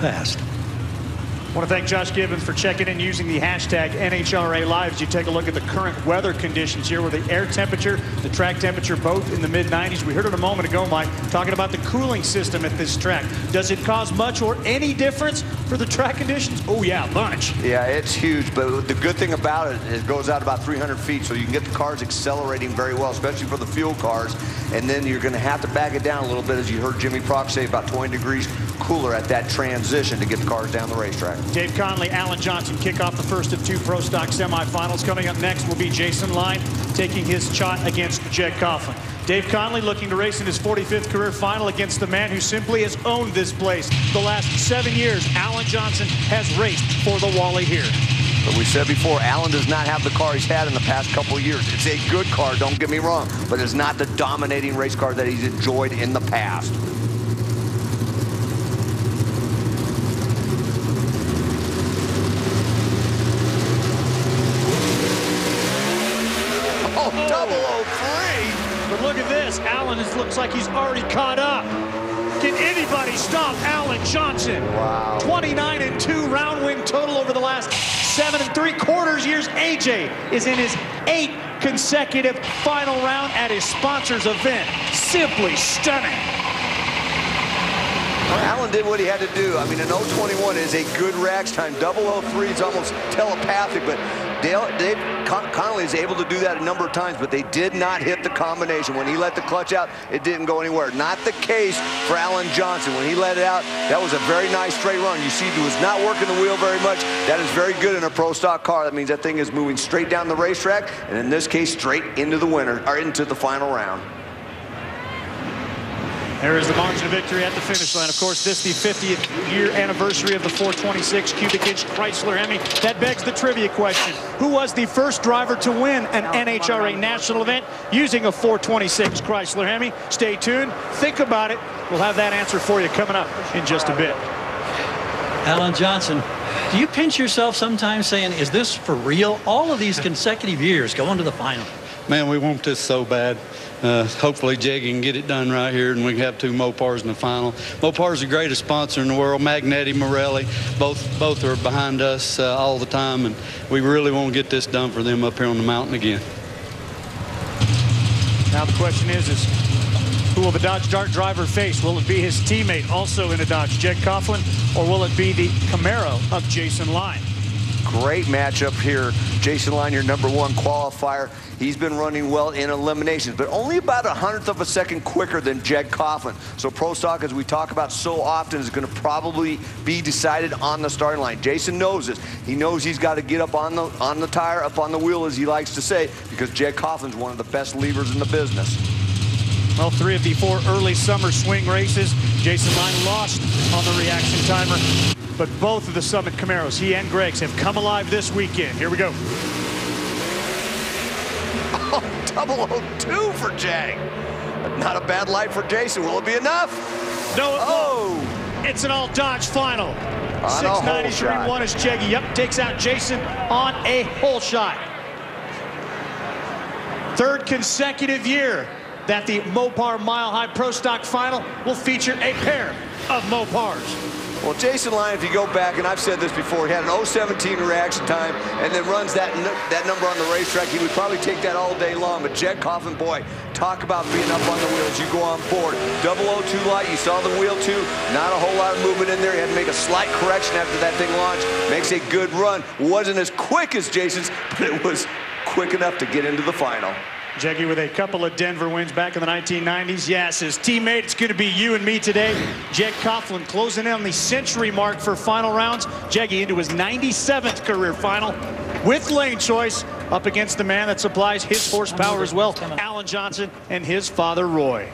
past. I want to thank Josh Gibbons for checking in using the hashtag NHRA Live as you take a look at the current weather conditions here, where the air temperature, the track temperature, both in the mid-90s. We heard it a moment ago, Mike, talking about the cooling system at this track. Does it cause much or any difference for the track conditions? Oh, yeah, bunch. Yeah, it's huge, but the good thing about it, it goes out about 300 feet, so you can get the cars accelerating very well, especially for the fuel cars, and then you're going to have to back it down a little bit, as you heard Jimmy Prock say, about 20 degrees cooler at that transition to get the cars down the racetrack. Dave Conley, Alan Johnson kick off the first of two Pro Stock semifinals. Coming up next will be Jason Line taking his shot against Jed Coughlin. Dave Conley looking to race in his 45th career final against the man who simply has owned this place. The last 7 years, Alan Johnson has raced for the Wally here. But we said before, Alan does not have the car he's had in the past couple of years. It's a good car, don't get me wrong, but it's not the dominating race car that he's enjoyed in the past. Oh, 003! But look at this. Alan looks like he's already caught up. Can anybody stop Alan Johnson? Wow. 29-2 round win total over the last 7 3/4 years. AJ is in his 8th consecutive final round at his sponsor's event. Simply stunning. Alan did what he had to do. I mean, an 021 is a good race time. 003 is almost telepathic, but Dave Conley is able to do that a number of times, but they did not hit the combination. When he let the clutch out, it didn't go anywhere. Not the case for Alan Johnson. When he let it out, that was a very nice straight run. You see he was not working the wheel very much. That is very good in a Pro Stock car. That means that thing is moving straight down the racetrack, and in this case, straight into the winner, or into the final round. There is the margin of victory at the finish line. Of course, this the 50th year anniversary of the 426 cubic inch Chrysler Hemi. That begs the trivia question. Who was the first driver to win an NHRA national event using a 426 Chrysler Hemi? Stay tuned. Think about it. We'll have that answer for you coming up in just a bit. Alan Johnson, do you pinch yourself sometimes saying, is this for real? All of these consecutive years going to the final. Man, we want this so bad. Hopefully Jeggy can get it done right here and we can have two Mopars in the final. Mopar's the greatest sponsor in the world. Magnetti, Morelli, both are behind us all the time, and we really want to get this done for them up here on the mountain again. Now the question is who will the Dodge Dart driver face? Will it be his teammate, also in a Dodge, Jed Coughlin, or will it be the Camaro of Jason Line? Great matchup here. Jason Line, your #1 qualifier. He's been running well in eliminations, but only about 1/100 of a second quicker than Jed Coughlin. So Pro Stock, as we talk about so often, is going to probably be decided on the starting line. Jason knows this. He knows he's got to get up on the tire, up on the wheel, as he likes to say, because Jed Coughlin's one of the best levers in the business. Well, 3 of the 4 early summer swing races, Jason Line lost on the reaction timer. But both of the Summit Camaros, he and Greg's, have come alive this weekend. Here we go. Oh, 002 for Jag. Not a bad light for Jason. Will it be enough? No, it won't. It's an all Dodge final. 693-1 is Jeggy. Yep, takes out Jason on a hole shot. 3rd consecutive year that the Mopar Mile High Pro Stock final will feature a pair of Mopars. Well, Jason Line, if you go back, and I've said this before, he had an 017 reaction time and then runs that number on the racetrack. He would probably take that all day long. But Jed Coughlin, boy, talk about being up on the wheels. You go on board. 002 light, you saw the wheel too. Not a whole lot of movement in there. He had to make a slight correction after that thing launched. Makes a good run. Wasn't as quick as Jason's, but it was quick enough to get into the final. Jeggy with a couple of Denver wins back in the 1990s. Yes, his teammate, it's going to be you and me today. Jed Coughlin closing in on the century mark for final rounds. Jeggy into his 97th career final with lane choice up against the man that supplies his horsepower as well, Alan Johnson and his father, Roy.